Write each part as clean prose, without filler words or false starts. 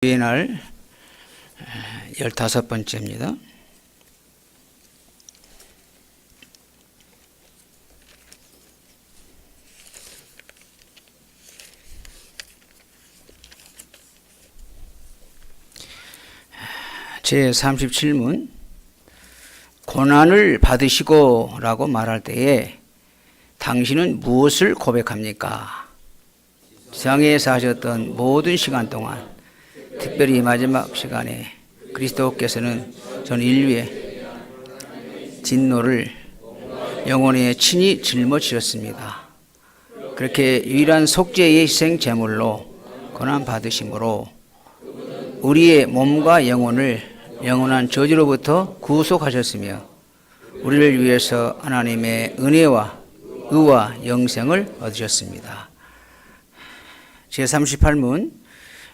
주의 날 15번째입니다. 제37문 고난을 받으시고 라고 말할 때에 당신은 무엇을 고백합니까? 지상에서 하셨던 모든 시간 동안, 특별히 마지막 시간에 그리스도께서는 전 인류의 진노를 영혼에 친히 짊어지셨습니다. 그렇게 유일한 속죄의 희생 제물로 고난 받으심으로 우리의 몸과 영혼을 영원한 저주로부터 구속하셨으며 우리를 위해서 하나님의 은혜와 의와 영생을 얻으셨습니다. 제38문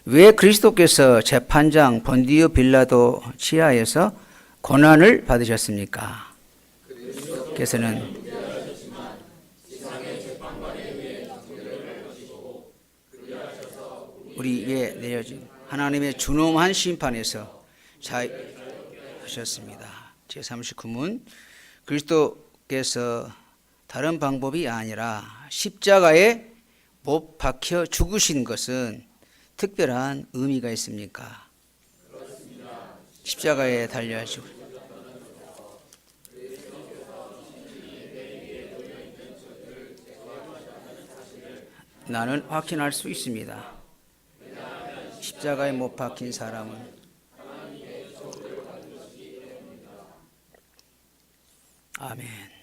왜 그리스도께서 재판장 본디오 빌라도 치하에서 고난을 받으셨습니까? 그래서는 우리 위에 내려진 하나님의 준엄한 심판에서 자유하셨습니다. 제39문 그리스도께서 다른 방법이 아니라 십자가에 못 박혀 죽으신 것은 특별한 의미가 있습니까? 그렇습니다. 십자가에 달려 죽으 나는 확신할 수 있습니다. 십자가에 못 박힌 사람은 아멘.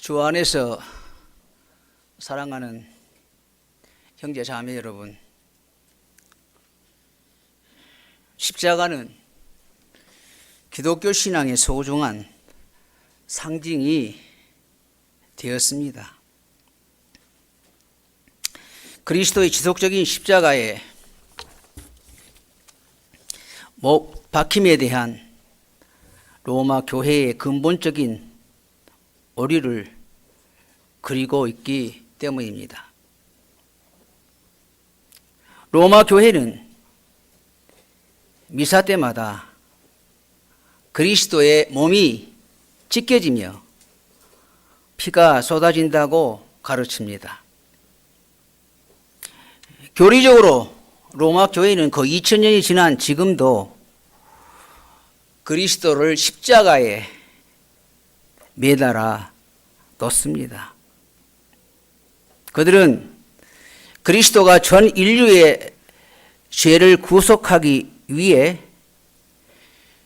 주 안에서 사랑하는 형제 자매 여러분, 십자가는 기독교 신앙의 소중한 상징이 되었습니다. 그리스도의 지속적인 십자가에 못 박힘에 대한 로마 교회의 근본적인 오류를 그리고 있기 때문입니다. 로마 교회는 미사 때마다 그리스도의 몸이 찢겨지며 피가 쏟아진다고 가르칩니다. 교리적으로 로마 교회는 거의 2000년이 지난 지금도 그리스도를 십자가에 매달아 놓습니다. 그들은 그리스도가 전 인류의 죄를 구속하기 위해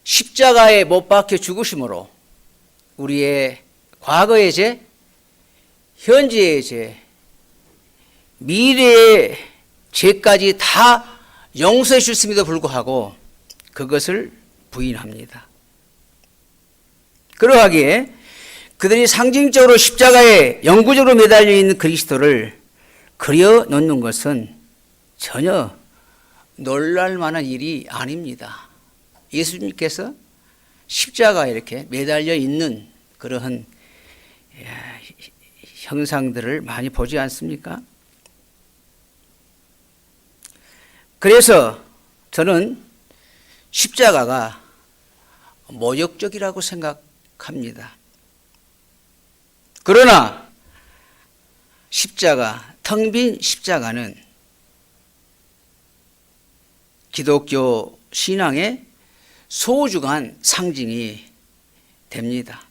십자가에 못 박혀 죽으심으로 우리의 과거의 죄, 현재의 죄, 미래의 죄까지 다 용서해 주셨음에도 불구하고 그것을 부인합니다. 그러하기에 그들이 상징적으로 십자가에 영구적으로 매달려 있는 그리스도를 그려놓는 것은 전혀 놀랄 만한 일이 아닙니다. 예수님께서 십자가에 이렇게 매달려 있는 그러한 형상들을 많이 보지 않습니까? 그래서 저는 십자가가 모욕적이라고 생각합니다. 그러나 십자가, 텅 빈 십자가는 기독교 신앙의 소중한 상징이 됩니다.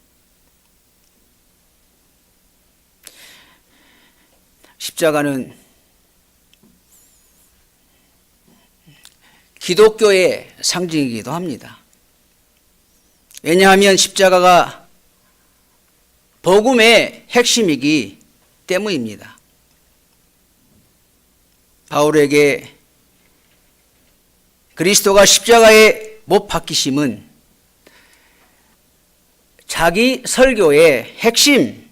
십자가는 기독교의 상징이기도 합니다. 왜냐하면 십자가가 복음의 핵심이기 때문입니다. 바울에게 그리스도가 십자가에 못 박히심은 자기 설교의 핵심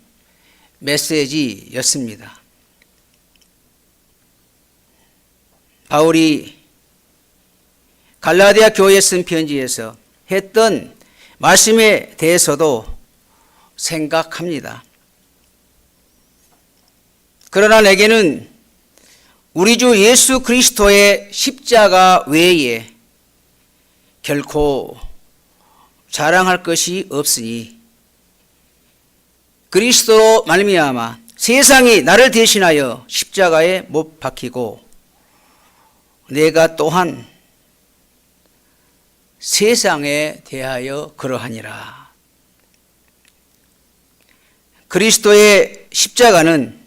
메시지였습니다. 바울이 갈라디아 교회에 쓴 편지에서 했던 말씀에 대해서도 생각합니다. 그러나 내게는 우리 주 예수 그리스도의 십자가 외에 결코 자랑할 것이 없으니 그리스도로 말미암아 세상이 나를 대신하여 십자가에 못 박히고 내가 또한 세상에 대하여 그러하니라. 그리스도의 십자가는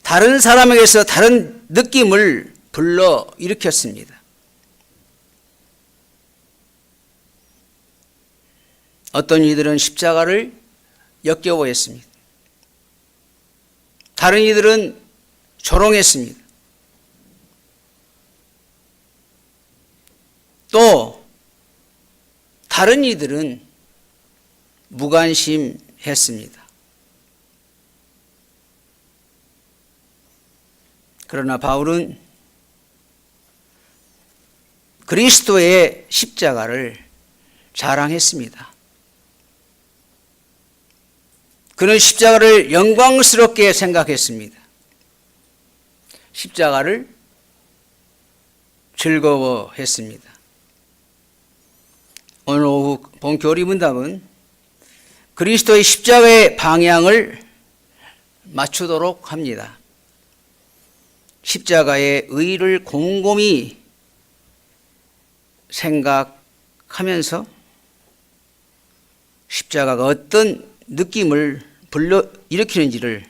다른 사람에게서 다른 느낌을 불러 일으켰습니다. 어떤 이들은 십자가를 역겨워했습니다. 다른 이들은 조롱했습니다. 또 다른 이들은 무관심했습니다. 그러나 바울은 그리스도의 십자가를 자랑했습니다. 그는 십자가를 영광스럽게 생각했습니다. 십자가를 즐거워했습니다. 오늘 오후 본 교리 문답은 그리스도의 십자가의 방향을 맞추도록 합니다. 십자가의 의의를 곰곰이 생각하면서 십자가가 어떤 느낌을 불러일으키는지를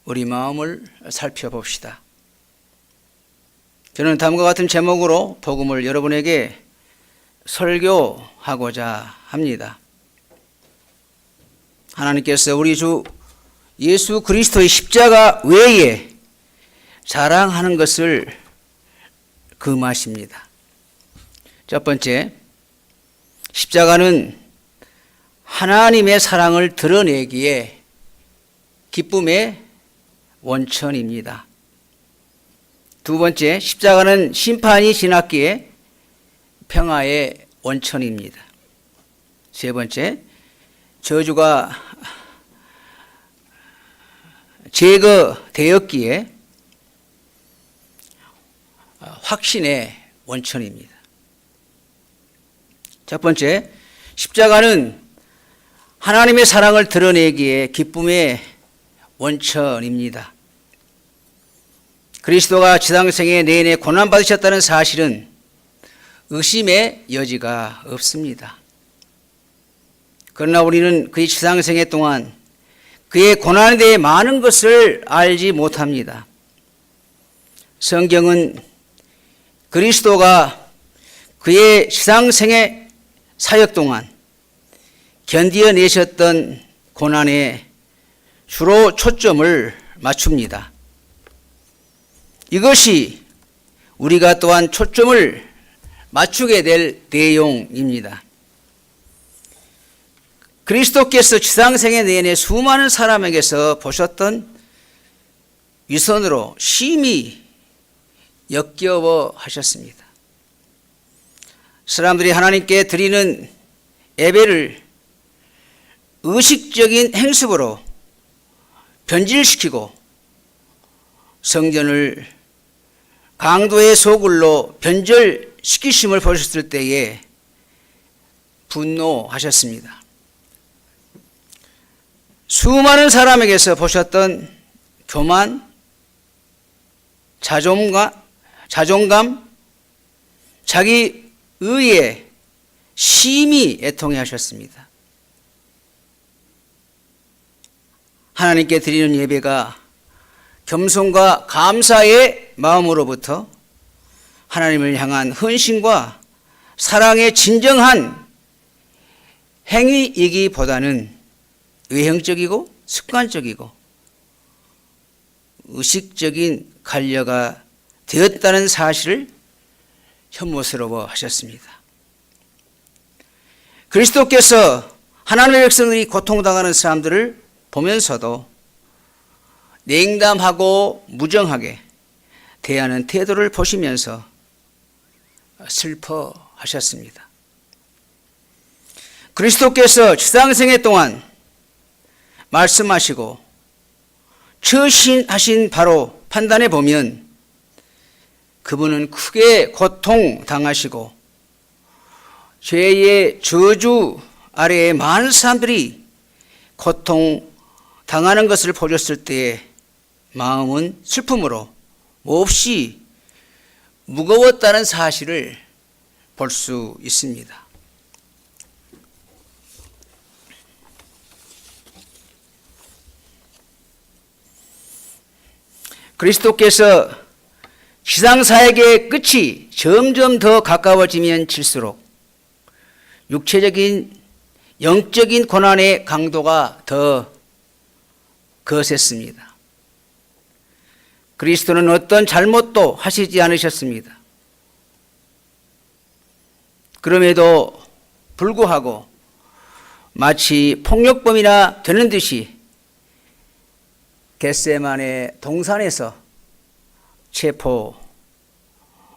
우리 마음을 살펴봅시다. 저는 다음과 같은 제목으로 복음을 여러분에게 설교하고자 합니다. 하나님께서 우리 주 예수 그리스도의 십자가 외에 자랑하는 것을 금하십니다. 첫 번째, 십자가는 하나님의 사랑을 드러내기에 기쁨의 원천입니다. 두 번째, 십자가는 심판이 지났기에 평화의 원천입니다. 세 번째, 저주가 제거되었기에 확신의 원천입니다. 첫 번째, 십자가는 하나님의 사랑을 드러내기에 기쁨의 원천입니다. 그리스도가 지상생애 내내 고난받으셨다는 사실은 의심의 여지가 없습니다. 그러나 우리는 그의 지상생애 동안 그의 고난에 대해 많은 것을 알지 못합니다. 성경은 그리스도가 그의 지상생애 사역 동안 견디어내셨던 고난에 주로 초점을 맞춥니다. 이것이 우리가 또한 초점을 맞추게 될 내용입니다. 그리스도께서 지상생애 내내 수많은 사람에게서 보셨던 위선으로 심히 역겨워하셨습니다. 사람들이 하나님께 드리는 예배를 의식적인 행습으로 변질시키고 성전을 강도의 소굴로 변절시키심을 보셨을 때에 분노하셨습니다. 수많은 사람에게서 보셨던 교만, 자존감, 자기 의에 심히 애통해 하셨습니다. 하나님께 드리는 예배가 겸손과 감사의 마음으로부터 하나님을 향한 헌신과 사랑의 진정한 행위이기보다는 외형적이고 습관적이고 의식적인 관여가 되었다는 사실을 혐오스러워 하셨습니다. 그리스도께서 하나님의 백성들이 고통당하는 사람들을 보면서도 냉담하고 무정하게 대하는 태도를 보시면서 슬퍼하셨습니다. 그리스도께서 지상생애 동안 말씀하시고 처신하신 바로 판단해 보면 그분은 크게 고통당하시고 죄의 저주 아래에 많은 사람들이 고통당하는 것을 보셨을 때에 마음은 슬픔으로 몹시 무거웠다는 사실을 볼 수 있습니다. 그리스도께서 지상사역의 끝이 점점 더 가까워지면 질수록 육체적인 영적인 고난의 강도가 더 거셌습니다. 그리스도는 어떤 잘못도 하시지 않으셨습니다. 그럼에도 불구하고 마치 폭력범이나 되는 듯이 겟세마네 동산에서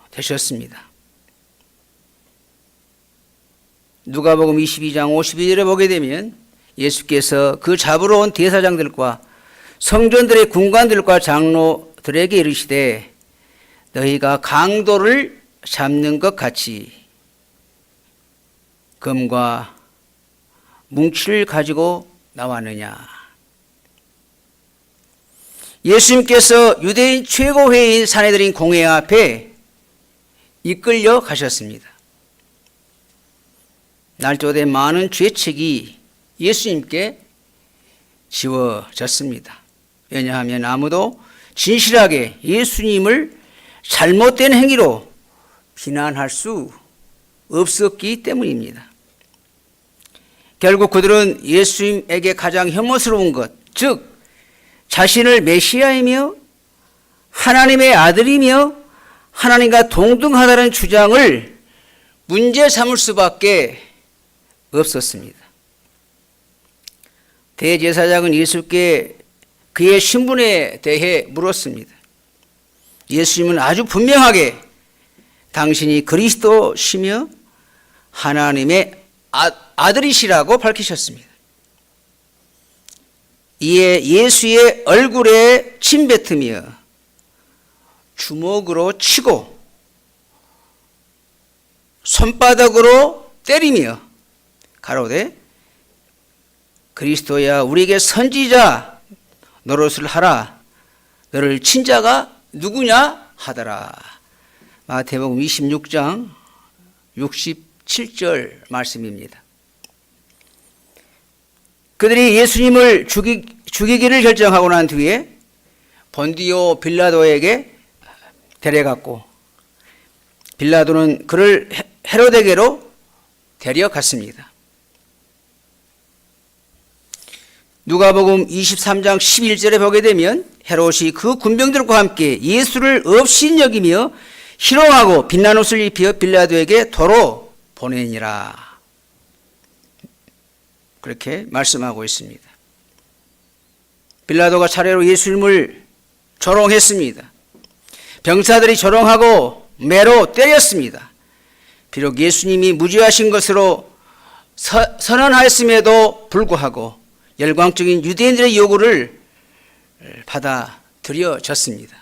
체포되셨습니다. 누가복음 22장 52절에 보게 되면 예수께서 그 잡으러 온 대사장들과 성전들의 군관들과 장로들에게 이르시되 너희가 강도를 잡는 것 같이 금과 뭉치를 가지고 나왔느냐. 예수님께서 유대인 최고회의인 산헤드린 공회 앞에 이끌려 가셨습니다. 날조된 많은 죄책이 예수님께 지워졌습니다. 왜냐하면 아무도 진실하게 예수님을 잘못된 행위로 비난할 수 없었기 때문입니다. 결국 그들은 예수님에게 가장 혐오스러운 것, 즉 자신을 메시아이며 하나님의 아들이며 하나님과 동등하다는 주장을 문제 삼을 수밖에 없었습니다. 대제사장은 예수께 그의 신분에 대해 물었습니다. 예수님은 아주 분명하게 당신이 그리스도시며 하나님의 아들이시라고 밝히셨습니다. 이에 예수의 얼굴에 침뱉으며 주먹으로 치고 손바닥으로 때리며 가로되 그리스도야 우리에게 선지자 노릇을 하라. 너를 친 자가 누구냐 하더라. 마태복음 26장 67절 말씀입니다. 그들이 예수님을 죽이기를 결정하고 난 뒤에 본디오 빌라도에게 데려갔고 빌라도는 그를 헤로데게로 데려갔습니다. 누가복음 23장 11절에 보게 되면 헤롯이 그 군병들과 함께 예수를 업신여기며 희롱하고 빛난 옷을 입혀 빌라도에게 도로 보내니라. 그렇게 말씀하고 있습니다. 빌라도가 차례로 예수님을 조롱했습니다. 병사들이 조롱하고 매로 때렸습니다. 비록 예수님이 무죄하신 것으로 선언하였음에도 불구하고 열광적인 유대인들의 요구를 받아들여졌습니다.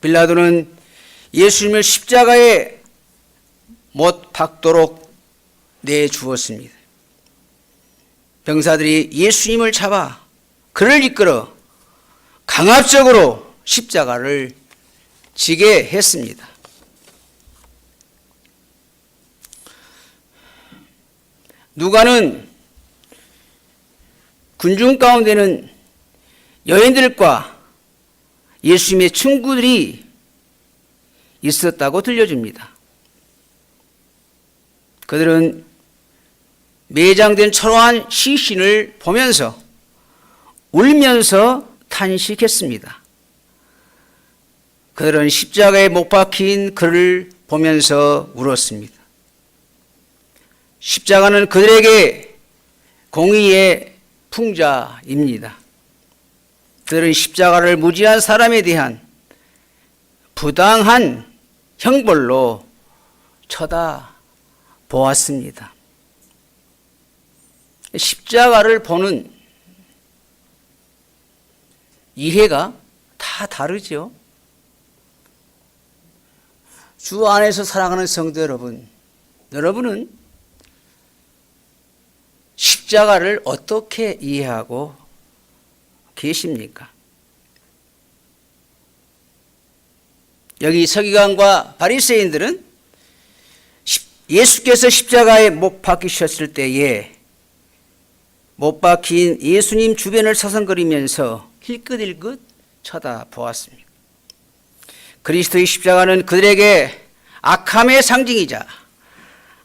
빌라도는 예수님을 십자가에 못 박도록 내주었습니다. 병사들이 예수님을 잡아 그를 이끌어 강압적으로 십자가를 지게 했습니다. 누가는 군중 가운데는 여인들과 예수님의 친구들이 있었다고 들려줍니다. 그들은 매장된 초라한 시신을 보면서 울면서 탄식했습니다. 그들은 십자가에 못 박힌 그를 보면서 울었습니다. 십자가는 그들에게 공의의 풍자입니다. 그들은 십자가를 무지한 사람에 대한 부당한 형벌로 쳐다보았습니다. 십자가를 보는 이해가 다 다르죠. 주 안에서 사랑하는 성도 여러분, 여러분은 십자가를 어떻게 이해하고 계십니까? 여기 서기관과 바리새인들은 예수께서 십자가에 못 박히셨을 때에 못 박힌 예수님 주변을 서성거리면서 힐끗힐끗 쳐다보았습니다. 그리스도의 십자가는 그들에게 악함의 상징이자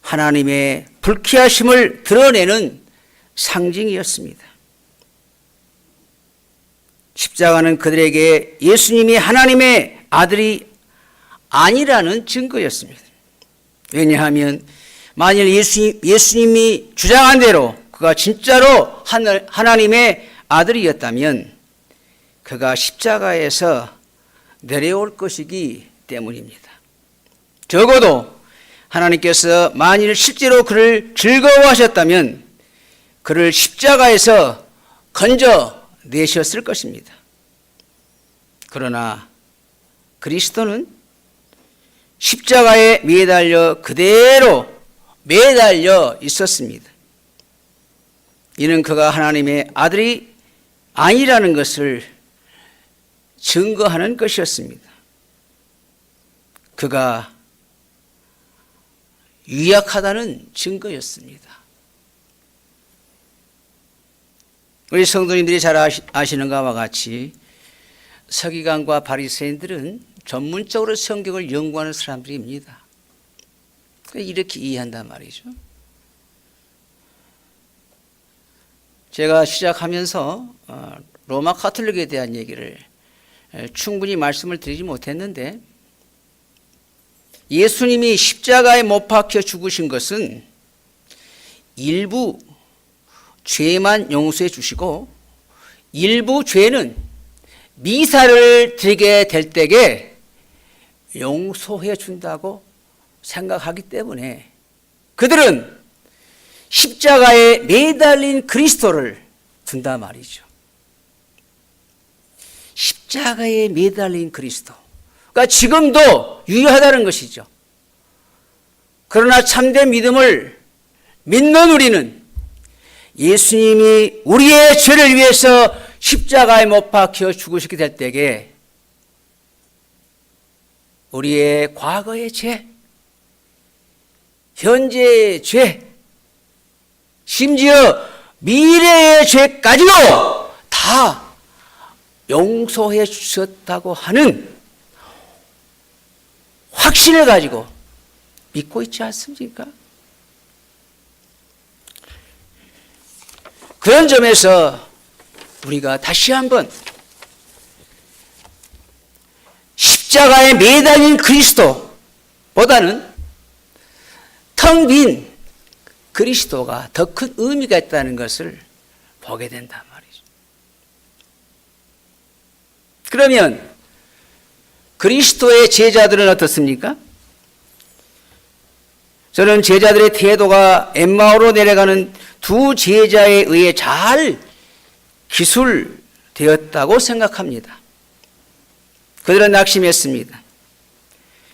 하나님의 불쾌하심을 드러내는 상징이었습니다. 십자가는 그들에게 예수님이 하나님의 아들이 아니라는 증거였습니다. 왜냐하면 만일 예수님이 주장한 대로 그가 진짜로 하나님의 아들이었다면 그가 십자가에서 내려올 것이기 때문입니다. 적어도 하나님께서 만일 실제로 그를 즐거워하셨다면 그를 십자가에서 건져내셨을 것입니다. 그러나 그리스도는 십자가에 그대로 매달려 있었습니다. 이는 그가 하나님의 아들이 아니라는 것을 증거하는 것이었습니다. 그가 유약하다는 증거였습니다. 우리 성도님들이 잘 아시는 것과 같이 서기관과 바리새인들은 전문적으로 성경을 연구하는 사람들입니다. 이렇게 이해한단 말이죠. 제가 시작하면서 로마 카톨릭에 대한 얘기를 충분히 말씀을 드리지 못했는데, 예수님이 십자가에 못 박혀 죽으신 것은 일부 죄만 용서해 주시고 일부 죄는 미사를 드리게 될 때에 용서해 준다고 생각하기 때문에 그들은 십자가에 매달린 그리스도를 둔단 말이죠. 십자가에 매달린 그리스도. 그러니까 지금도 유효하다는 것이죠. 그러나 참된 믿음을 믿는 우리는 예수님이 우리의 죄를 위해서 십자가에 못 박혀 죽으시게 될 때에 우리의 과거의 죄, 현재의 죄, 심지어 미래의 죄까지도 다 용서해 주셨다고 하는 확신을 가지고 믿고 있지 않습니까? 그런 점에서 우리가 다시 한번 십자가에 매달린 그리스도보다는 텅 빈 그리스도가 더 큰 의미가 있다는 것을 보게 된단 말이죠. 그러면 그리스도의 제자들은 어떻습니까? 저는 제자들의 태도가 엠마오로 내려가는 두 제자에 의해 잘 기술되었다고 생각합니다. 그들은 낙심했습니다.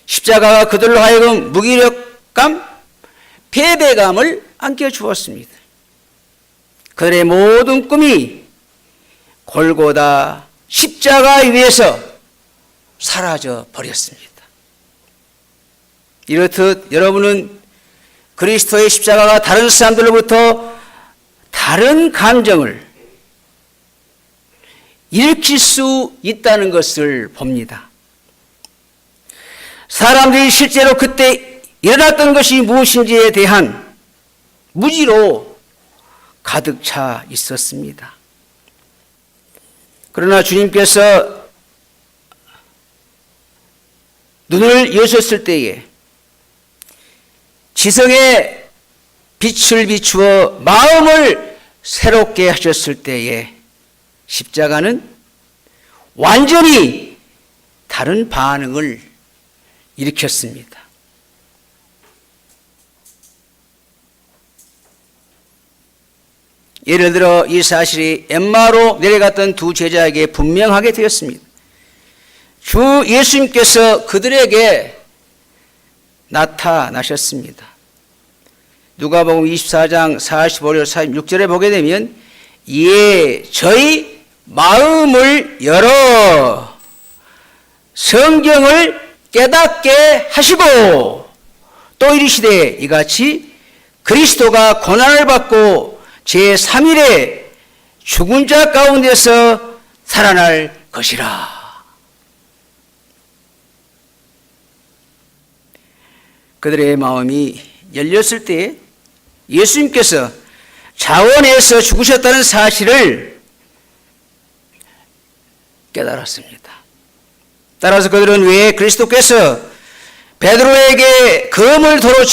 십자가가 그들로 하여금 무기력감, 패배감을 안겨주었습니다. 그들의 모든 꿈이 골고다 십자가 위에서 사라져 버렸습니다. 이렇듯 여러분은 그리스도의 십자가가 다른 사람들로부터 다른 감정을 일으킬 수 있다는 것을 봅니다. 사람들이 실제로 그때 일어났던 것이 무엇인지에 대한 무지로 가득 차 있었습니다. 그러나 주님께서 눈을 여셨을 때에 지성의 빛을 비추어 마음을 새롭게 하셨을 때에 십자가는 완전히 다른 반응을 일으켰습니다. 예를 들어 이 사실이 엠마오로 내려갔던 두 제자에게 분명하게 되었습니다. 주 예수님께서 그들에게 나타나셨습니다. 누가복음 24장 45절 46절에 보게 되면 저희 마음을 열어 성경을 깨닫게 하시고 또 이르시되 이같이 그리스도가 고난을 받고 제3일에 죽은 자 가운데서 살아날 것이라. 그들의 마음이 열렸을 때 예수님께서 자원에서 죽으셨다는 사실을 깨달았습니다. 따라서 그들은 왜 그리스도께서 베드로에게 검을 도로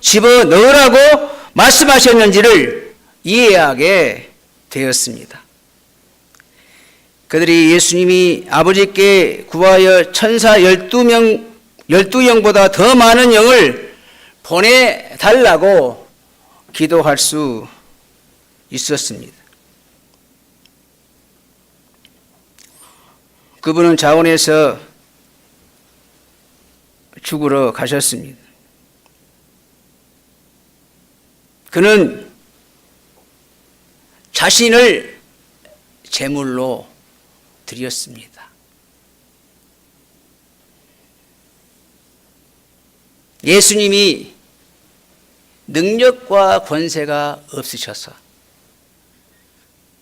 집어 넣으라고 말씀하셨는지를 이해하게 되었습니다. 그들이 예수님이 아버지께 구하여 천사 12영보다 더 많은 영을 보내달라고 기도할 수 있었습니다. 그분은 자원에서 죽으러 가셨습니다. 그는 자신을 제물로 드렸습니다. 예수님이 능력과 권세가 없으셔서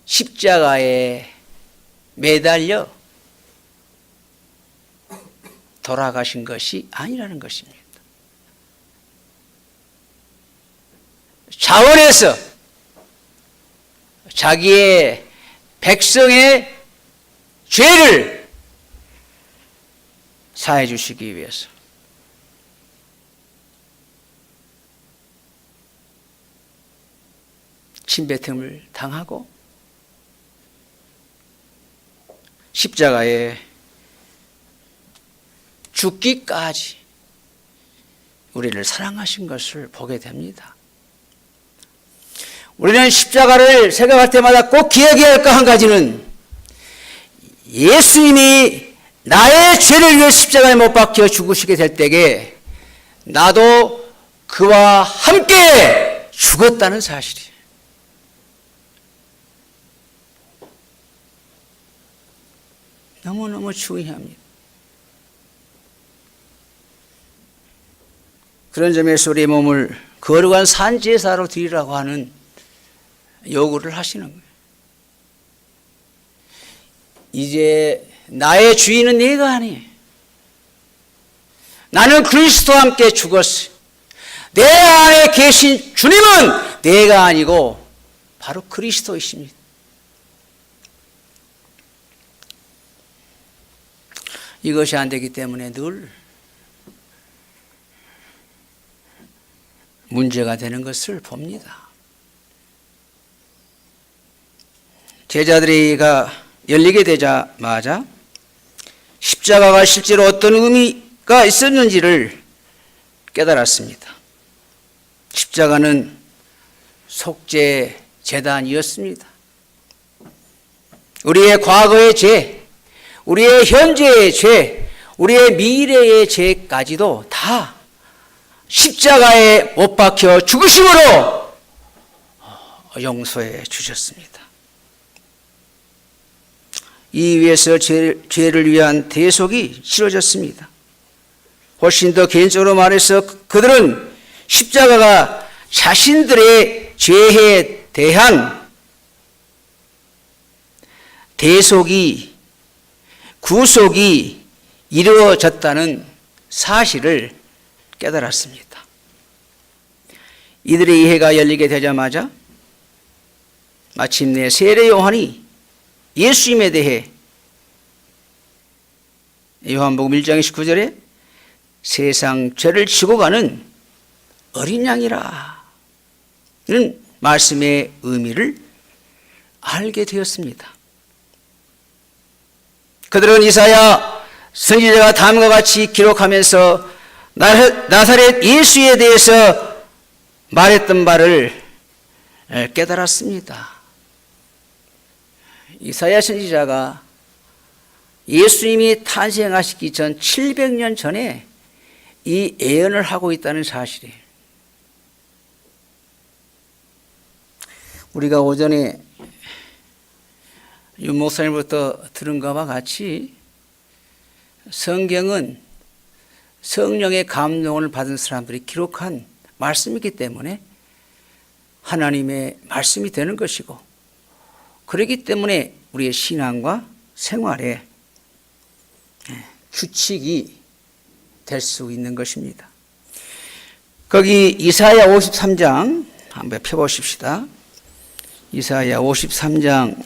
십자가에 매달려 돌아가신 것이 아니라는 것입니다. 자원에서 자기의 백성의 죄를 사해 주시기 위해서 침뱉음을 당하고 십자가에 죽기까지 우리를 사랑하신 것을 보게 됩니다. 우리는 십자가를 생각할 때마다 꼭 기억해야 할 것 한 가지는 예수님이 나의 죄를 위해 십자가에 못 박혀 죽으시게 될 때에 나도 그와 함께 죽었다는 사실이에요. 너무너무 중요합니다. 그런 점에서 우리의 몸을 거룩한 산제사로 드리라고 하는 요구를 하시는 거예요. 이제 나의 주인은 네가 아니에요. 나는 그리스도와 함께 죽었어요. 내 안에 계신 주님은 내가 아니고 바로 그리스도이십니다. 이것이 안 되기 때문에 늘 문제가 되는 것을 봅니다. 제자들이가 열리게 되자마자 십자가가 실제로 어떤 의미가 있었는지를 깨달았습니다. 십자가는 속죄 제단이었습니다. 우리의 과거의 죄, 우리의 현재의 죄, 우리의 미래의 죄까지도 다 십자가에 못 박혀 죽으심으로 용서해 주셨습니다. 이 위에서 죄를 위한 대속이 치러졌습니다. 훨씬 더 개인적으로 말해서 그들은 십자가가 자신들의 죄에 대한 대속이, 구속이 이루어졌다는 사실을 깨달았습니다. 이들의 이해가 열리게 되자마자 마침내 세례 요한이 예수님에 대해 요한복음 1장 19절에 세상 죄를 지고 가는 어린 양이라 는 말씀의 의미를 알게 되었습니다. 그들은 이사야 선지자가 다음과 같이 기록하면서 나사렛 예수에 대해서 말했던 바를 깨달았습니다. 이사야 선지자가 예수님이 탄생하시기 전 700년 전에 이 예언을 하고 있다는 사실이에요. 우리가 오전에 윤 목사님부터 들은 것과 같이 성경은 성령의 감동을 받은 사람들이 기록한 말씀이기 때문에 하나님의 말씀이 되는 것이고, 그렇기 때문에 우리의 신앙과 생활에 규칙이 될 수 있는 것입니다. 거기 이사야 53장 한번 펴보십시다. 이사야 53장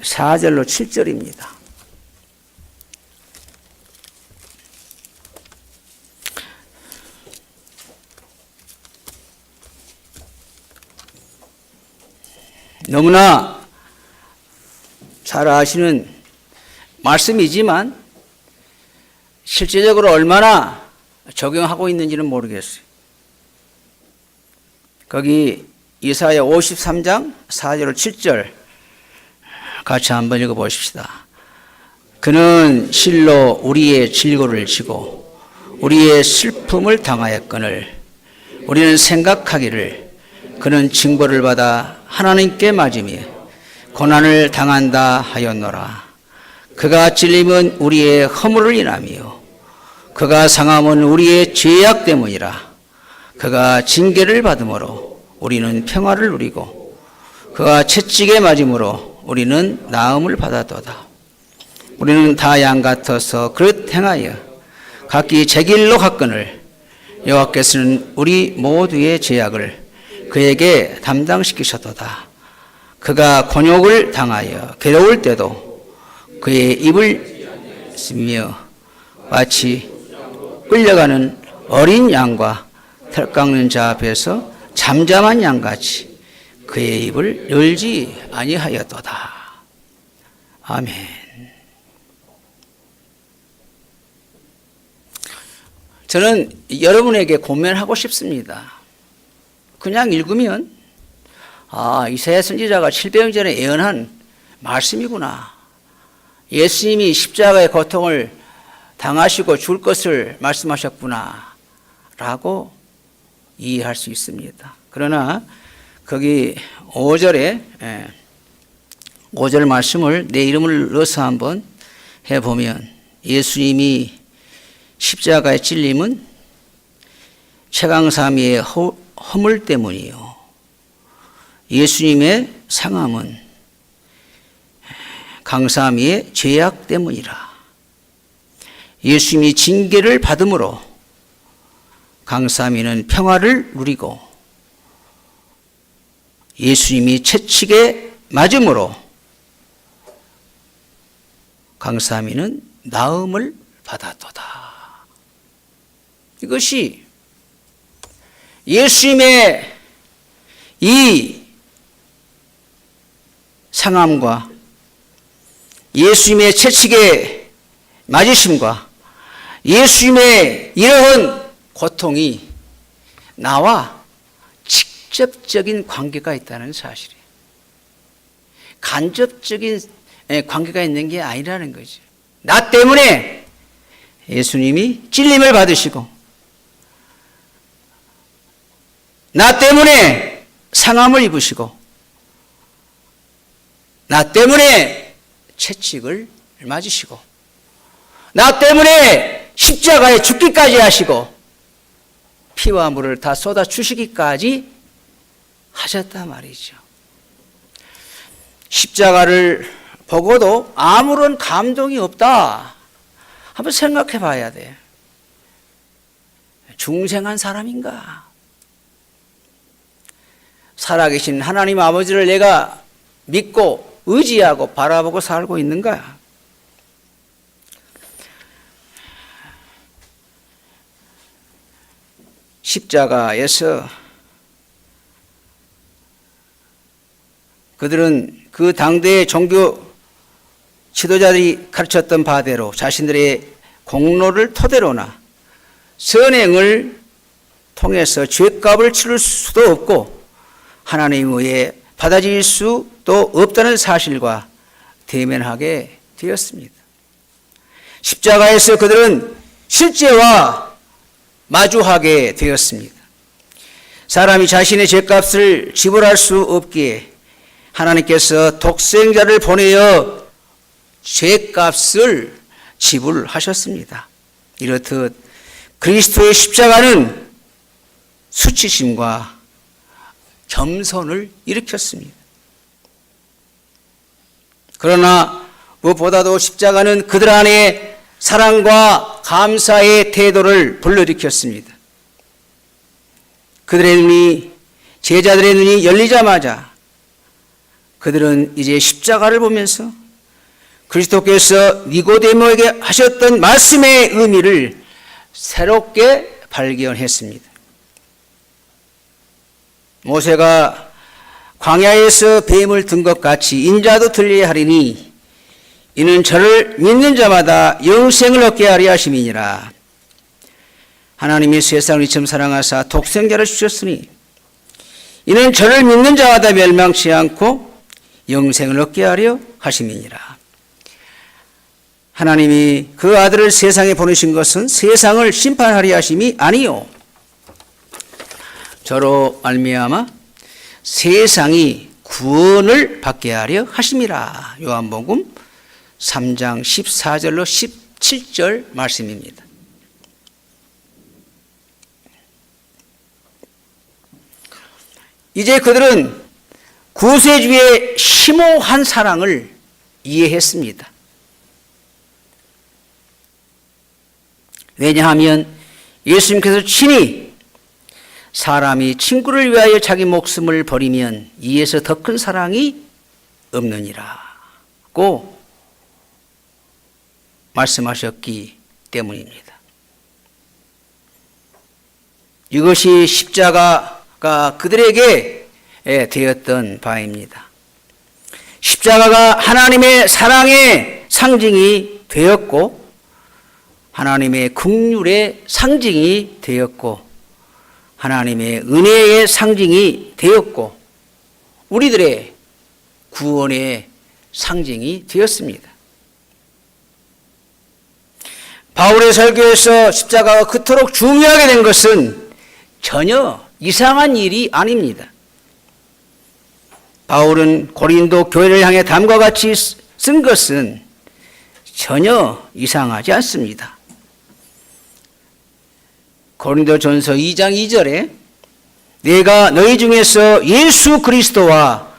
4절로 7절입니다. 너무나 잘 아시는 말씀이지만 실제적으로 얼마나 적용하고 있는지는 모르겠어요. 거기 이사야 53장 4절 7절 같이 한번 읽어보십시다. 그는 실로 우리의 질고를 지고 우리의 슬픔을 당하였거늘 우리는 생각하기를 그는 징벌을 받아 하나님께 맞으며 고난을 당한다 하였노라. 그가 찔림은 우리의 허물을 인하며 그가 상함은 우리의 죄악 때문이라. 그가 징계를 받음으로 우리는 평화를 누리고 그가 채찍에 맞음으로 우리는 나음을 받았도다. 우리는 다 양 같아서 그릇 행하여 각기 제 길로 갔거늘 여호와께서는 우리 모두의 죄악을 그에게 담당시키셨도다. 그가 곤욕을 당하여 괴로울 때도 그의 입을 쓰며 마치 끌려가는 어린 양과 털 깎는 자 앞에서 잠잠한 양같이 그의 입을 열지 아니하였도다. 아멘. 저는 여러분에게 고면하고 싶습니다. 그냥 읽으면 이사야 선지자가 700년 전에 예언한 말씀이구나. 예수님이 십자가의 고통을 당하시고 죽을 것을 말씀하셨구나 라고 이해할 수 있습니다. 그러나 거기 5절 말씀을 내 이름을 넣어서 한번 해보면 예수님이 십자가에 찔림은 최강사미의 허물 때문이요 예수님의 상함은 강사미의 죄악 때문이라. 예수님이 징계를 받음으로 강사미는 평화를 누리고 예수님이 채찍에 맞음으로 강사미는 나음을 받았도다. 이것이 예수님의 이 상함과 예수님의 채찍에 맞으심과 예수님의 이러한 고통이 나와 직접적인 관계가 있다는 사실이에요. 간접적인 관계가 있는 게 아니라는 거죠. 나 때문에 예수님이 찔림을 받으시고 나 때문에 상함을 입으시고 나 때문에 채찍을 맞으시고 나 때문에 십자가에 죽기까지 하시고 피와 물을 다 쏟아 주시기까지 하셨단 말이죠. 십자가를 보고도 아무런 감동이 없다. 한번 생각해 봐야 돼. 중생한 사람인가? 살아계신 하나님 아버지를 내가 믿고 의지하고 바라보고 살고 있는가? 십자가에서 그들은 그 당대의 종교 지도자들이 가르쳤던 바대로 자신들의 공로를 토대로나 선행을 통해서 죄값을 치를 수도 없고 하나님의 의에 받아들일 수도 없다는 사실과 대면하게 되었습니다. 십자가에서 그들은 실제와 마주하게 되었습니다. 사람이 자신의 죄값을 지불할 수 없기에 하나님께서 독생자를 보내어 죄값을 지불하셨습니다. 이렇듯 그리스도의 십자가는 수치심과 겸손을 일으켰습니다. 그러나 무엇보다도 십자가는 그들 안에 사랑과 감사의 태도를 불러일으켰습니다. 제자들의 눈이 열리자마자 그들은 이제 십자가를 보면서 그리스도께서 니고데모에게 하셨던 말씀의 의미를 새롭게 발견했습니다. 모세가 광야에서 뱀을 든 것 같이 인자도 들려야 하리니 이는 저를 믿는 자마다 영생을 얻게 하려 하심이니라. 하나님이 세상을 이처럼 사랑하사 독생자를 주셨으니 이는 저를 믿는 자마다 멸망치 않고 영생을 얻게 하려 하심이니라. 하나님이 그 아들을 세상에 보내신 것은 세상을 심판하려 하심이 아니요 저로 말미암아 세상이 구원을 받게 하려 하심이라. 요한복음 3장 14절로 17절 말씀입니다. 이제 그들은 구세주의 심오한 사랑을 이해했습니다. 왜냐하면 예수님께서 친히 사람이 친구를 위하여 자기 목숨을 버리면 이에서 더 큰 사랑이 없느니라고 말씀하셨기 때문입니다. 이것이 십자가가 그들에게 되었던 바입니다. 십자가가 하나님의 사랑의 상징이 되었고 하나님의 긍휼의 상징이 되었고 하나님의 은혜의 상징이 되었고 우리들의 구원의 상징이 되었습니다. 바울의 설교에서 십자가가 그토록 중요하게 된 것은 전혀 이상한 일이 아닙니다. 바울은 고린도 교회를 향해 다음과 같이 쓴 것은 전혀 이상하지 않습니다. 고린도전서 2장 2절에 내가 너희 중에서 예수 그리스도와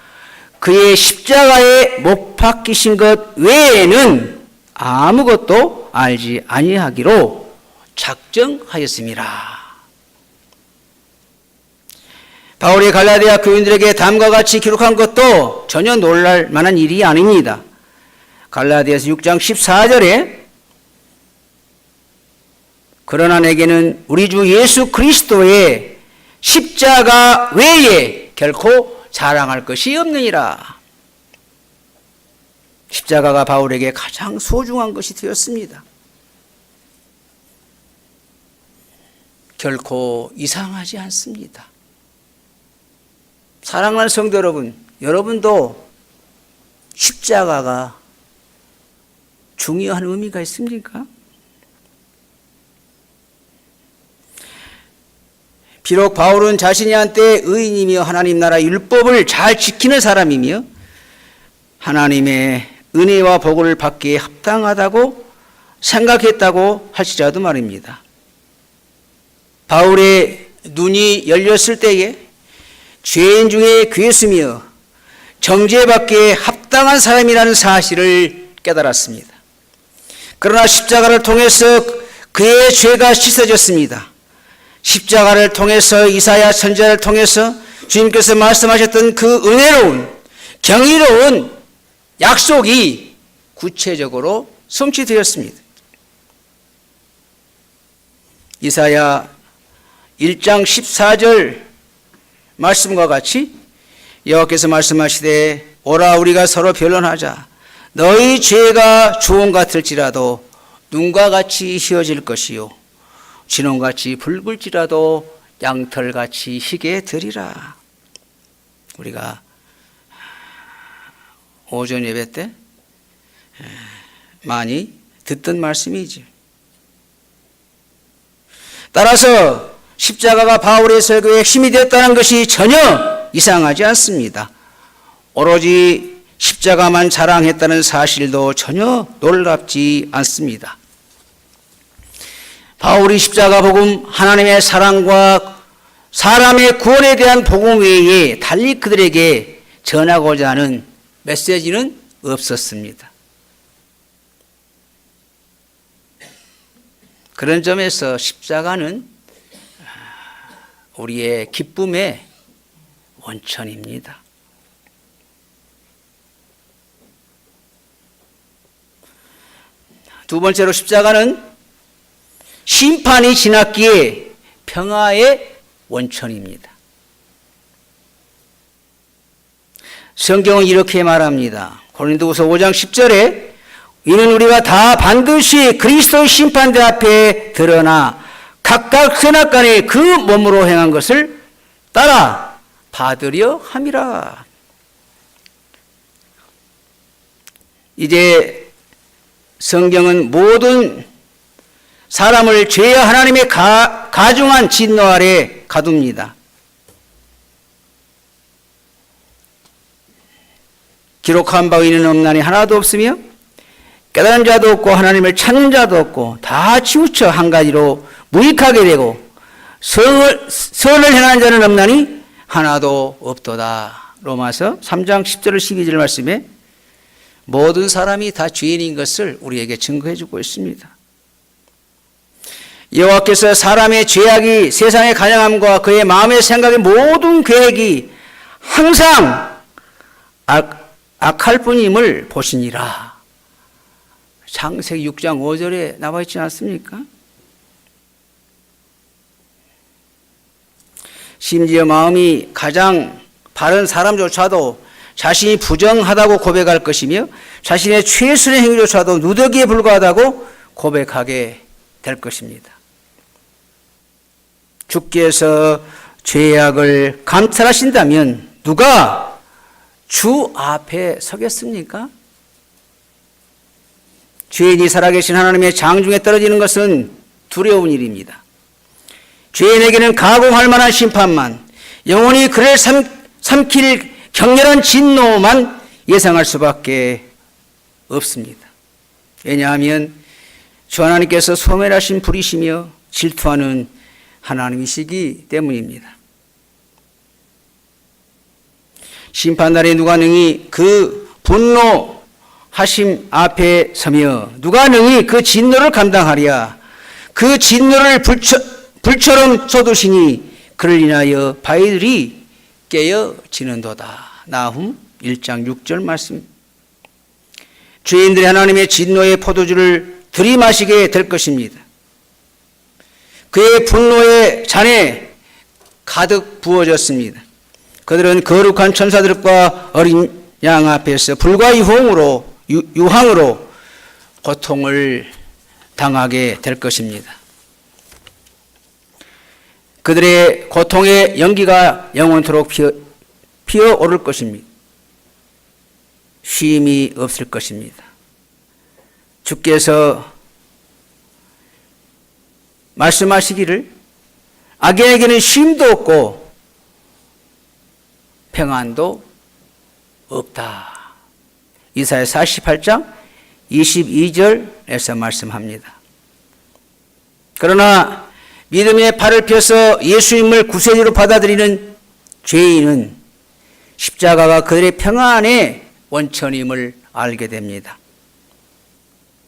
그의 십자가에 못 박히신 것 외에는 아무것도 알지 아니하기로 작정하였습니다. 바울이 갈라디아 교인들에게 다음과 같이 기록한 것도 전혀 놀랄 만한 일이 아닙니다. 갈라디아서 6장 14절에 그러나 내게는 우리 주 예수 그리스도의 십자가 외에 결코 자랑할 것이 없느니라. 십자가가 바울에게 가장 소중한 것이 되었습니다. 결코 이상하지 않습니다. 사랑하는 성도 여러분, 여러분도 십자가가 중요한 의미가 있습니까? 비록 바울은 자신이 한때 의인이며 하나님 나라 율법을 잘 지키는 사람이며 하나님의 은혜와 복을 받기에 합당하다고 생각했다고 할지라도 말입니다. 바울의 눈이 열렸을 때에 죄인 중에 괴수며 정죄받기에 합당한 사람이라는 사실을 깨달았습니다. 그러나 십자가를 통해서 그의 죄가 씻어졌습니다. 십자가를 통해서 이사야 선지자를 통해서 주님께서 말씀하셨던 그 은혜로운 경이로운 약속이 구체적으로 성취되었습니다. 이사야 1장 14절 말씀과 같이 여호와께서 말씀하시되 오라 우리가 서로 변론하자 너희 죄가 주홍 같을지라도 눈과 같이 희어질 것이요 진홍같이 붉을지라도 양털같이 희게 되리라. 우리가 오전 예배 때 많이 듣던 말씀이죠. 따라서 십자가가 바울의 설교의 핵심이 되었다는 것이 전혀 이상하지 않습니다. 오로지 십자가만 자랑했다는 사실도 전혀 놀랍지 않습니다. 바울이 십자가 복음, 하나님의 사랑과 사람의 구원에 대한 복음 외에 달리 그들에게 전하고자 하는 메시지는 없었습니다. 그런 점에서 십자가는 우리의 기쁨의 원천입니다. 두 번째로 십자가는 심판이 지났기에 평화의 원천입니다. 성경은 이렇게 말합니다. 고린도후서 5장 10절에 이는 우리가 다 반드시 그리스도의 심판대 앞에 드러나 각각 선악간에 그 몸으로 행한 것을 따라 받으려 함이라. 이제 성경은 모든 사람을 죄와 하나님의 가중한 진노 아래 가둡니다. 기록한 바 위는 없나니 하나도 없으며 깨달은 자도 없고 하나님을 찾는 자도 없고 다 치우쳐 한 가지로 무익하게 되고 선을 행하는 자는 없나니 하나도 없도다. 로마서 3장 10절 12절 말씀에 모든 사람이 다 죄인인 것을 우리에게 증거해 주고 있습니다. 여호와께서 사람의 죄악이 세상의 가장함과 그의 마음의 생각의 모든 계획이 항상 악할 뿐임을 보시니라. 창세기 6장 5절에 나와 있지 않습니까? 심지어 마음이 가장 바른 사람조차도 자신이 부정하다고 고백할 것이며 자신의 최선의 행위조차도 누더기에 불과하다고 고백하게 될 것입니다. 주께서 죄악을 감찰하신다면 누가 주 앞에 서겠습니까? 죄인이 살아계신 하나님의 장중에 떨어지는 것은 두려운 일입니다. 죄인에게는 가공할 만한 심판만, 영원히 그를 삼킬 격렬한 진노만 예상할 수밖에 없습니다. 왜냐하면 주 하나님께서 소멸하신 불이시며 질투하는 하나님이시기 때문입니다. 심판날에 누가 능히 그 분노하심 앞에 서며 누가 능히 그 진노를 감당하랴. 그 진노를 불처럼 쏟으시니 그를 인하여 바위들이 깨어지는도다. 나훔 1장 6절 말씀. 죄인들이 하나님의 진노의 포도주를 들이마시게 될 것입니다. 그의 분노의 잔에 가득 부어졌습니다. 그들은 거룩한 천사들과 어린 양 앞에서 불과 유황으로 고통을 당하게 될 것입니다. 그들의 고통의 연기가 영원토록 피어오를 것입니다. 쉼이 없을 것입니다. 주께서 말씀하시기를 악인에게는 쉼도 없고 평안도 없다. 이사야 48장 22절에서 말씀합니다. 그러나 믿음의 팔을 펴서 예수님을 구세주로 받아들이는 죄인은 십자가가 그들의 평안의 원천임을 알게 됩니다.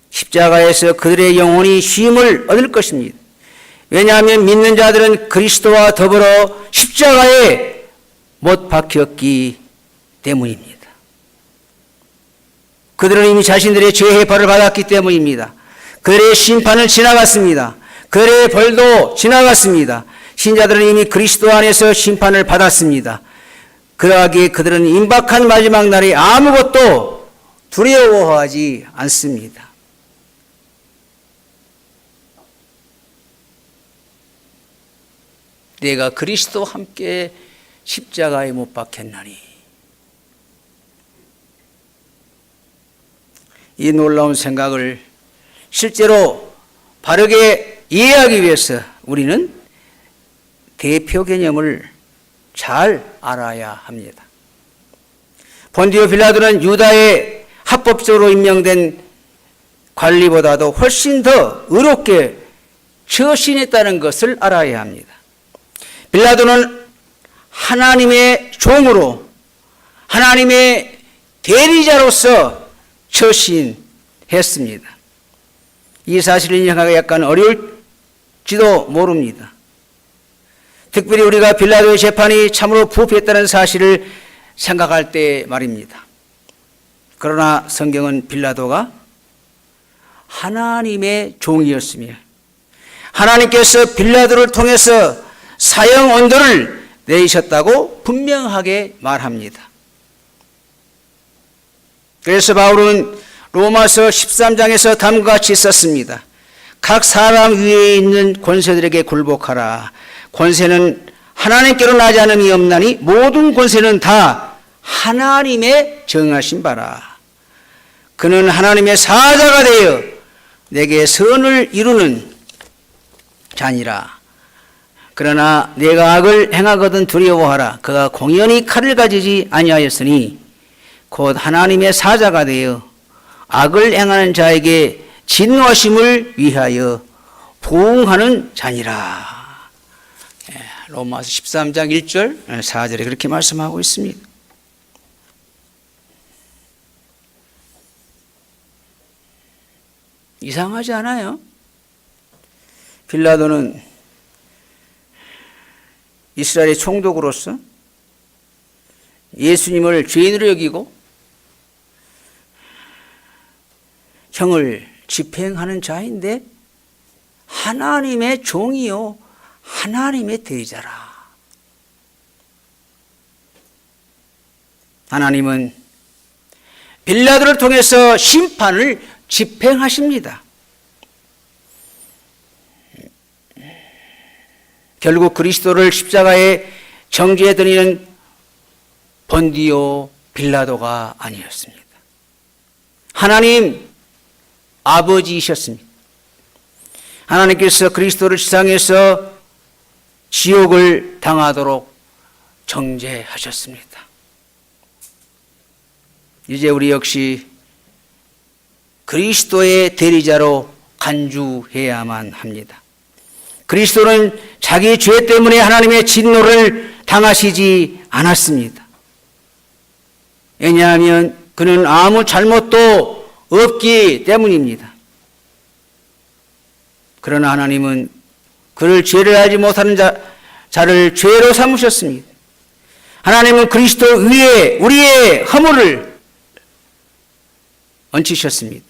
십자가에서 그들의 영혼이 쉼을 얻을 것입니다. 왜냐하면 믿는 자들은 그리스도와 더불어 십자가에 못 박혔기 때문입니다. 그들은 이미 자신들의 죄의 벌을 받았기 때문입니다. 그들의 심판은 지나갔습니다. 그들의 벌도 지나갔습니다. 신자들은 이미 그리스도 안에서 심판을 받았습니다. 그러하기에 그들은 임박한 마지막 날에 아무것도 두려워하지 않습니다. 내가 그리스도와 함께 십자가에 못 박혔나니. 이 놀라운 생각을 실제로 바르게 이해하기 위해서 우리는 대표 개념을 잘 알아야 합니다. 본디오 빌라도는 유다의 합법적으로 임명된 관리보다도 훨씬 더 의롭게 처신했다는 것을 알아야 합니다. 빌라도는 하나님의 종으로 하나님의 대리자로서 처신했습니다. 이 사실을 인정하기가 약간 어려울지도 모릅니다. 특별히 우리가 빌라도의 재판이 참으로 부패했다는 사실을 생각할 때 말입니다. 그러나 성경은 빌라도가 하나님의 종이었으며 하나님께서 빌라도를 통해서 사형 언도를 내리셨다고 분명하게 말합니다. 그래서 바울은 로마서 13장에서 다음과 같이 썼습니다. 각 사람 위에 있는 권세들에게 굴복하라. 권세는 하나님께로 나지 않음이 없나니 모든 권세는 다 하나님의 정하신 바라. 그는 하나님의 사자가 되어 내게 선을 이루는 자니라. 그러나 내가 악을 행하거든 두려워하라. 그가 공연히 칼을 가지지 아니하였으니 곧 하나님의 사자가 되어 악을 행하는 자에게 진노하심을 위하여 부응하는 자니라. 로마서 13장 1절 4절에 그렇게 말씀하고 있습니다. 이상하지 않아요? 빌라도는 이스라엘의 총독으로서 예수님을 죄인으로 여기고 형을 집행하는 자인데 하나님의 종이요 하나님의 대리자라. 하나님은 빌라도를 통해서 심판을 집행하십니다. 결국 그리스도를 십자가에 정죄해 드리는 본디오 빌라도가 아니었습니다. 하나님 아버지이셨습니다. 하나님께서 그리스도를 지상에서 지옥을 당하도록 정죄하셨습니다. 이제 우리 역시 그리스도의 대리자로 간주해야만 합니다. 그리스도는 자기 죄 때문에 하나님의 진노를 당하시지 않았습니다. 왜냐하면 그는 아무 잘못도 없기 때문입니다. 그러나 하나님은 그를 죄를 알지 못하는 자를 죄로 삼으셨습니다. 하나님은 그리스도 위에 우리의 허물을 얹히셨습니다.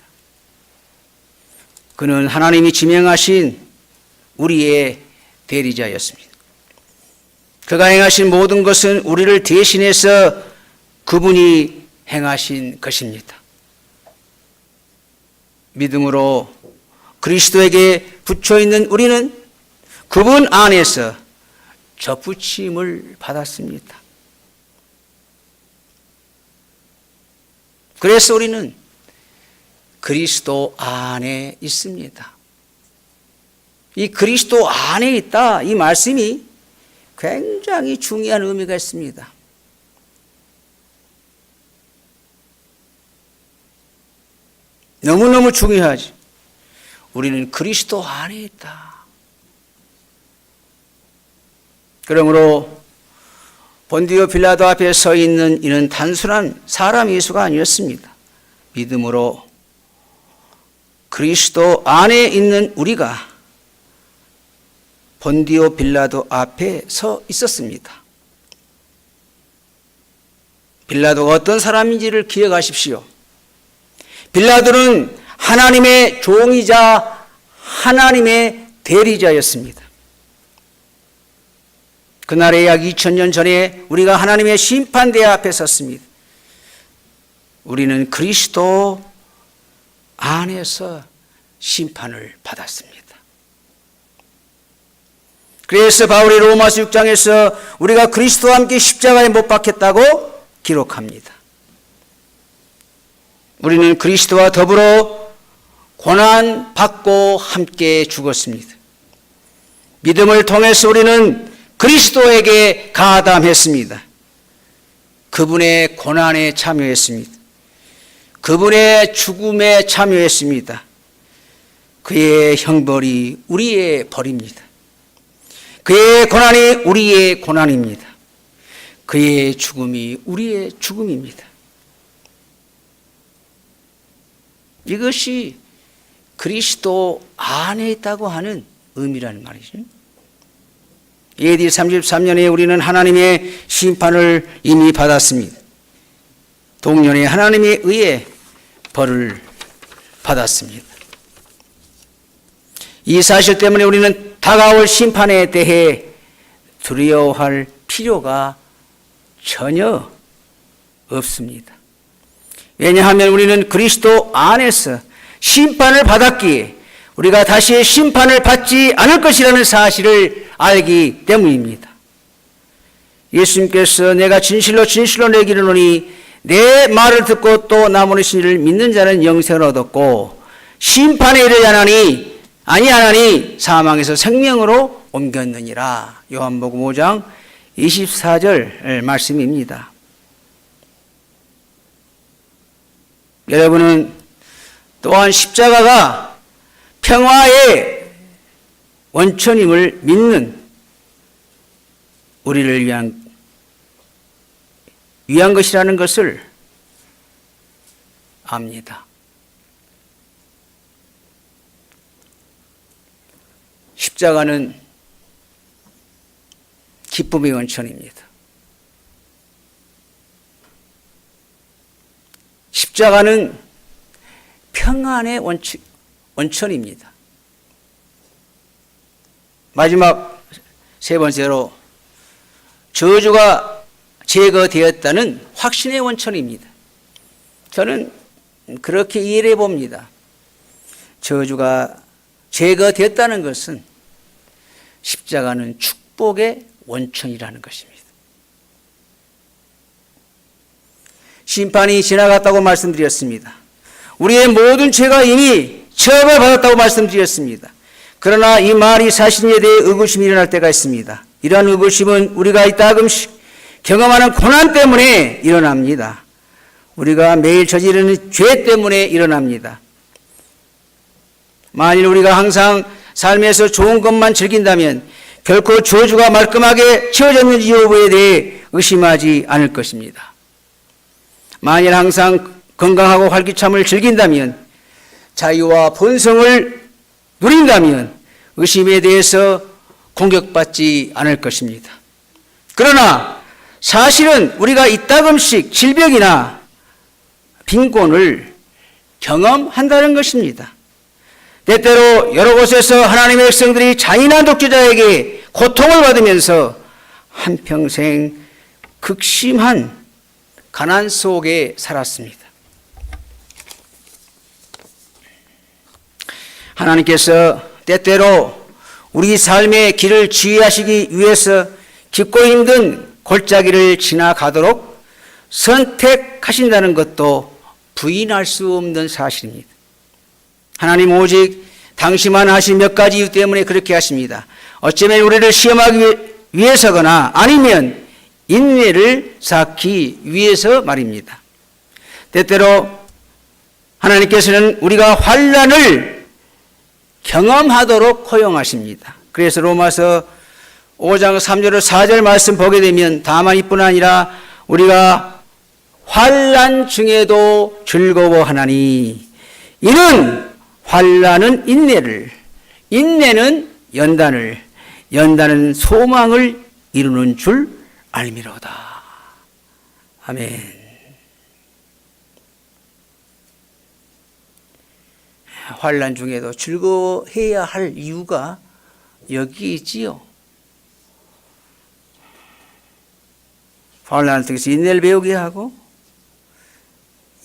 그는 하나님이 지명하신 우리의 대리자였습니다. 그가 행하신 모든 것은 우리를 대신해서 그분이 행하신 것입니다. 믿음으로 그리스도에게 붙여있는 우리는 그분 안에서 접붙임을 받았습니다. 그래서 우리는 그리스도 안에 있습니다. 이 그리스도 안에 있다, 이 말씀이 굉장히 중요한 의미가 있습니다. 너무너무 중요하지. 우리는 그리스도 안에 있다. 그러므로 본디오 빌라도 앞에 서 있는 이는 단순한 사람 예수가 아니었습니다. 믿음으로 그리스도 안에 있는 우리가 본디오 빌라도 앞에 서 있었습니다. 빌라도가 어떤 사람인지를 기억하십시오. 빌라도는 하나님의 종이자 하나님의 대리자였습니다. 그날에 약 2000년 전에 우리가 하나님의 심판대 앞에 섰습니다. 우리는 그리스도 안에서 심판을 받았습니다. 그래서 바울이 로마서 6장에서 우리가 그리스도와 함께 십자가에 못 박혔다고 기록합니다. 우리는 그리스도와 더불어 고난 받고 함께 죽었습니다. 믿음을 통해서 우리는 그리스도에게 가담했습니다. 그분의 고난에 참여했습니다. 그분의 죽음에 참여했습니다. 그의 형벌이 우리의 벌입니다. 그의 고난이 우리의 고난입니다. 그의 죽음이 우리의 죽음입니다. 이것이 그리스도 안에 있다고 하는 의미라는 말이죠. AD 33년에 우리는 하나님의 심판을 이미 받았습니다. 동년에 하나님에 의해 벌을 받았습니다. 이 사실 때문에 우리는 다가올 심판에 대해 두려워할 필요가 전혀 없습니다. 왜냐하면 우리는 그리스도 안에서 심판을 받았기에 우리가 다시 심판을 받지 않을 것이라는 사실을 알기 때문입니다. 예수님께서 내가 진실로 진실로 내게 이르노니 내 말을 듣고 또 나 보내신 이를 믿는 자는 영생을 얻었고 심판에 이르지 아니하나니 사망에서 생명으로 옮겼느니라. 요한복음 5장 24절 말씀입니다. 여러분은 또한 십자가가 평화의 원천임을 믿는 우리를 위한 것이라는 것을 압니다. 십자가는 기쁨의 원천입니다. 십자가는 평안의 원천입니다. 마지막 세 번째로 저주가 제거되었다는 확신의 원천입니다. 저는 그렇게 이해해 봅니다. 저주가 제거됐다는 것은 십자가는 축복의 원천이라는 것입니다. 심판이 지나갔다고 말씀드렸습니다. 우리의 모든 죄가 이미 처벌받았다고 말씀드렸습니다. 그러나 이 말이 사실에 대해 의구심이 일어날 때가 있습니다. 이러한 의구심은 우리가 이따금씩 경험하는 고난 때문에 일어납니다. 우리가 매일 저지르는 죄 때문에 일어납니다. 만일 우리가 항상 삶에서 좋은 것만 즐긴다면 결코 저주가 말끔하게 치워졌는지 여부에 대해 의심하지 않을 것입니다. 만일 항상 건강하고 활기참을 즐긴다면, 자유와 본성을 누린다면 의심에 대해서 공격받지 않을 것입니다. 그러나 사실은 우리가 이따금씩 질병이나 빈곤을 경험한다는 것입니다. 때때로 여러 곳에서 하나님의 백성들이 잔인한 독재자에게 고통을 받으면서 한평생 극심한 가난 속에 살았습니다. 하나님께서 때때로 우리 삶의 길을 지휘하시기 위해서 깊고 힘든 골짜기를 지나가도록 선택하신다는 것도 부인할 수 없는 사실입니다. 하나님 오직 당시만 하신 몇 가지 이유 때문에 그렇게 하십니다. 어쩌면 우리를 시험하기 위해서거나 아니면 인내를 쌓기 위해서 말입니다. 때때로 하나님께서는 우리가 환난을 경험하도록 허용하십니다. 그래서 로마서 5장 3절 4절 말씀 보게 되면 다만 이뿐 아니라 우리가 환난 중에도 즐거워하나니 이는 환난은 인내를, 인내는 연단을, 연단은 소망을 이루는 줄 알미로다. 아멘. 환난 중에도 즐거워해야 할 이유가 여기 있지요. 환난을 통해서 인내를 배우게 하고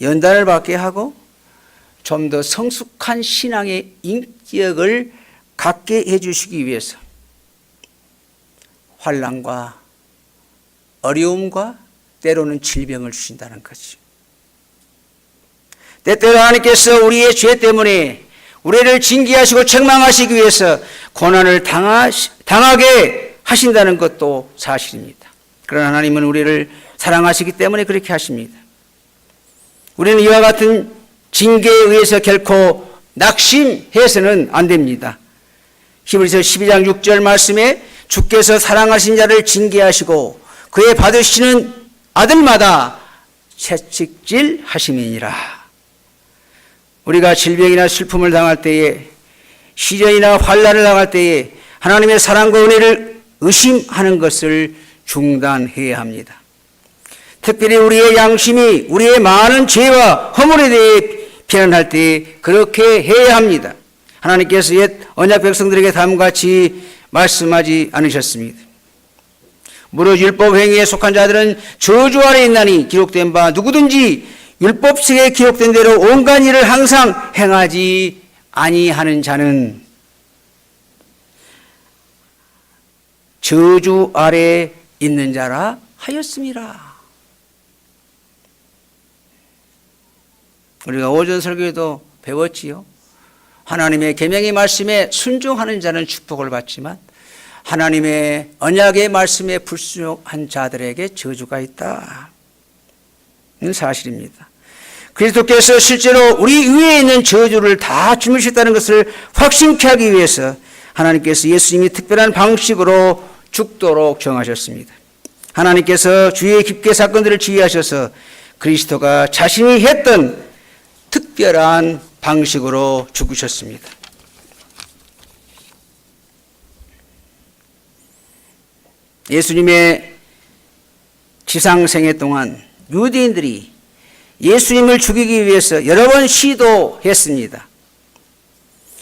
연단을 받게 하고 좀 더 성숙한 신앙의 인격을 갖게 해주시기 위해서 환난과 어려움과 때로는 질병을 주신다는 거죠. 때때로 하나님께서 우리의 죄 때문에 우리를 징계하시고 책망하시기 위해서 고난을 당하게 하신다는 것도 사실입니다. 그러나 하나님은 우리를 사랑하시기 때문에 그렇게 하십니다. 우리는 이와 같은 징계에 의해서 결코 낙심해서는 안 됩니다. 히브리서 12장 6절 말씀에 주께서 사랑하신 자를 징계하시고 그의 받으시는 아들마다 채찍질 하심이니라. 우리가 질병이나 슬픔을 당할 때에, 시련이나 환난을 당할 때에 하나님의 사랑과 은혜를 의심하는 것을 중단해야 합니다. 특별히 우리의 양심이 우리의 많은 죄와 허물에 대해 비난할 때 그렇게 해야 합니다. 하나님께서 옛 언약 백성들에게 다음과 같이 말씀하지 않으셨습니다. 무릇 율법 행위에 속한 자들은 저주 아래 있나니 기록된 바 누구든지 율법책에 기록된 대로 온갖 일을 항상 행하지 아니하는 자는 저주 아래 있는 자라 하였습니다. 우리가 오전 설교에도 배웠지요. 하나님의 계명의 말씀에 순종하는 자는 축복을 받지만 하나님의 언약의 말씀에 불순종한 자들에게 저주가 있다. 는 사실입니다. 그리스도께서 실제로 우리 위에 있는 저주를 다 주무셨다는 것을 확신케 하기 위해서 하나님께서 예수님이 특별한 방식으로 죽도록 정하셨습니다. 하나님께서 주의 깊게 사건들을 지휘하셔서 그리스도가 자신이 했던 특별한 방식으로 죽으셨습니다. 예수님의 지상생애 동안 유대인들이 예수님을 죽이기 위해서 여러 번 시도했습니다.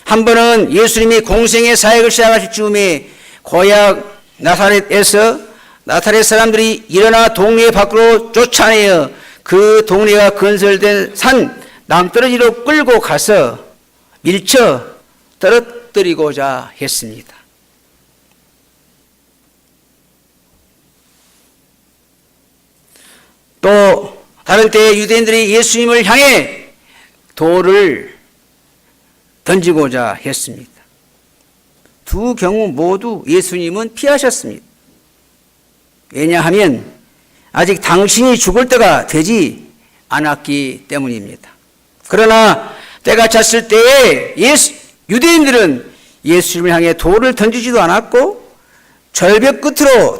한 번은 예수님이 공생의 사역을 시작하실 즈음에 고향 나사렛에서 나사렛 사람들이 일어나 동네 밖으로 쫓아내어 그 동네가 건설된 산 남떨어지로 끌고 가서 밀쳐 떨어뜨리고자 했습니다. 또 다른 때에 유대인들이 예수님을 향해 돌을 던지고자 했습니다. 두 경우 모두 예수님은 피하셨습니다. 왜냐하면 아직 당신이 죽을 때가 되지 않았기 때문입니다. 그러나 때가 찼을 때에 유대인들은 예수님을 향해 돌을 던지지도 않았고 절벽 끝으로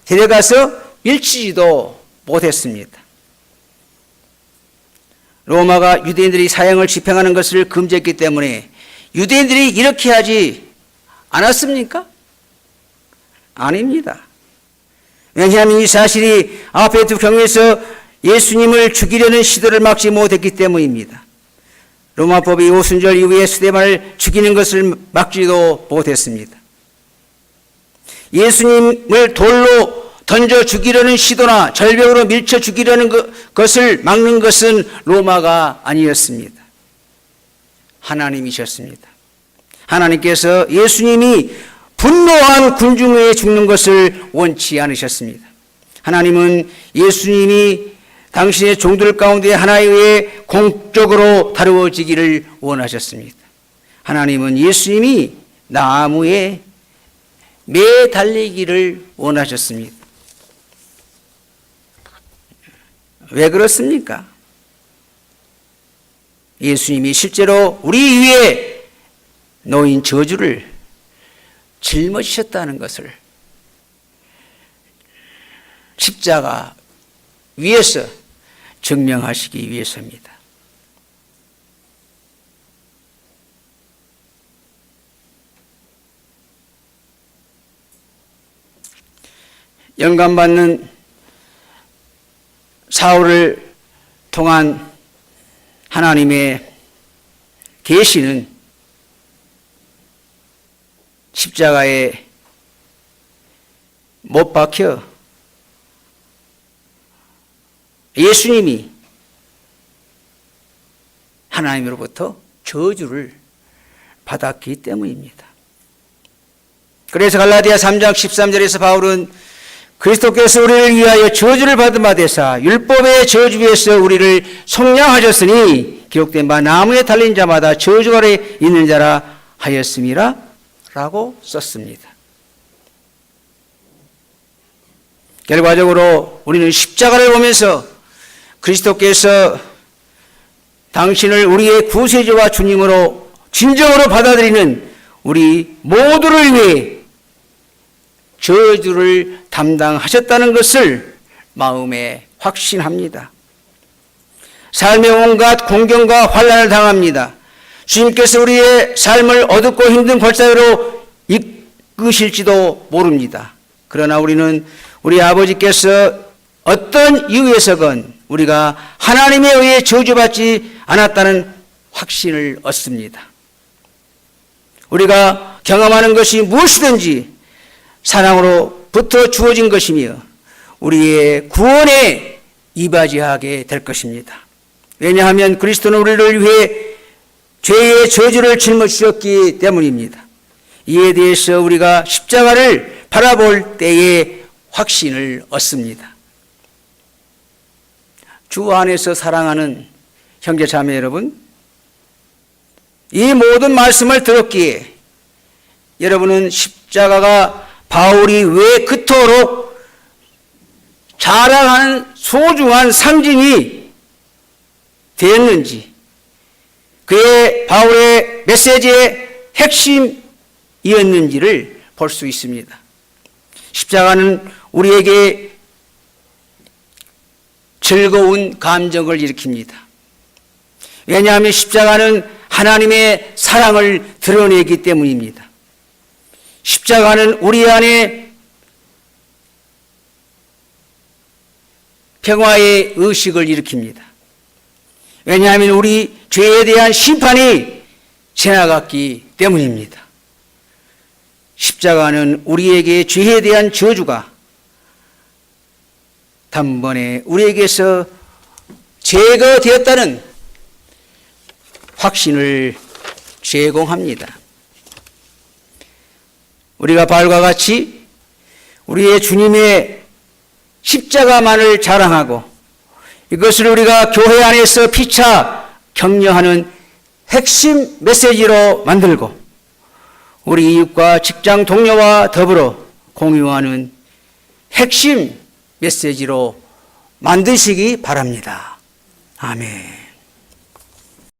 데려가서 밀치지도 못했습니다. 로마가 유대인들이 사형을 집행하는 것을 금지했기 때문에 유대인들이 이렇게 하지 않았습니까? 아닙니다. 왜냐하면 이 사실이 앞에 두 경우에서 예수님을 죽이려는 시도를 막지 못했기 때문입니다. 로마법이 오순절 이후에 스데반을 죽이는 것을 막지도 못했습니다. 예수님을 돌로 던져 죽이려는 시도나 절벽으로 밀쳐 죽이려는 것을 막는 것은 로마가 아니었습니다. 하나님이셨습니다. 하나님께서 예수님이 분노한 군중에 죽는 것을 원치 않으셨습니다. 하나님은 예수님이 당신의 종들 가운데 하나에 의해 공적으로 다루어지기를 원하셨습니다. 하나님은 예수님이 나무에 매달리기를 원하셨습니다. 왜 그렇습니까? 예수님이 실제로 우리 위에 놓인 저주를 짊어지셨다는 것을 십자가 위에서 증명하시기 위해서입니다. 영감받는 사울을 통한 하나님의 계시는 십자가에 못 박혀 예수님이 하나님으로부터 저주를 받았기 때문입니다. 그래서 갈라디아 3장 13절에서 바울은 그리스도께서 우리를 위하여 저주를 받은 바 되사 율법의 저주 위에서 우리를 속량하셨으니 기록된 바 나무에 달린 자마다 저주 아래 있는 자라 하였음이라 라고 썼습니다. 결과적으로 우리는 십자가를 보면서 그리스도께서 당신을 우리의 구세주와 주님으로 진정으로 받아들이는 우리 모두를 위해 저주를 담당하셨다는 것을 마음에 확신합니다. 삶의 온갖 공경과 환난을 당합니다. 주님께서 우리의 삶을 어둡고 힘든 골짜기로 이끄실지도 모릅니다. 그러나 우리는 우리 아버지께서 어떤 이유에서건 우리가 하나님에 의해 저주받지 않았다는 확신을 얻습니다. 우리가 경험하는 것이 무엇이든지 사랑으로부터 주어진 것이며 우리의 구원에 이바지하게 될 것입니다. 왜냐하면 그리스도는 우리를 위해 죄의 저주를 짊어지셨기 때문입니다. 이에 대해서 우리가 십자가를 바라볼 때에 확신을 얻습니다. 주 안에서 사랑하는 형제 자매 여러분, 이 모든 말씀을 들었기에 여러분은 십자가가 바울이 왜 그토록 자랑하는 소중한 상징이 되었는지, 그의 바울의 메시지의 핵심이었는지를 볼 수 있습니다. 십자가는 우리에게 즐거운 감정을 일으킵니다. 왜냐하면 십자가는 하나님의 사랑을 드러내기 때문입니다. 십자가는 우리 안에 평화의 의식을 일으킵니다. 왜냐하면 우리 죄에 대한 심판이 지나갔기 때문입니다. 십자가는 우리에게 죄에 대한 저주가 단번에 우리에게서 제거되었다는 확신을 제공합니다. 우리가 바울과 같이 우리의 주님의 십자가만을 자랑하고 이것을 우리가 교회 안에서 피차 격려하는 핵심 메시지로 만들고 우리 이웃과 직장 동료와 더불어 공유하는 핵심 메시지로 만드시기 바랍니다. 아멘.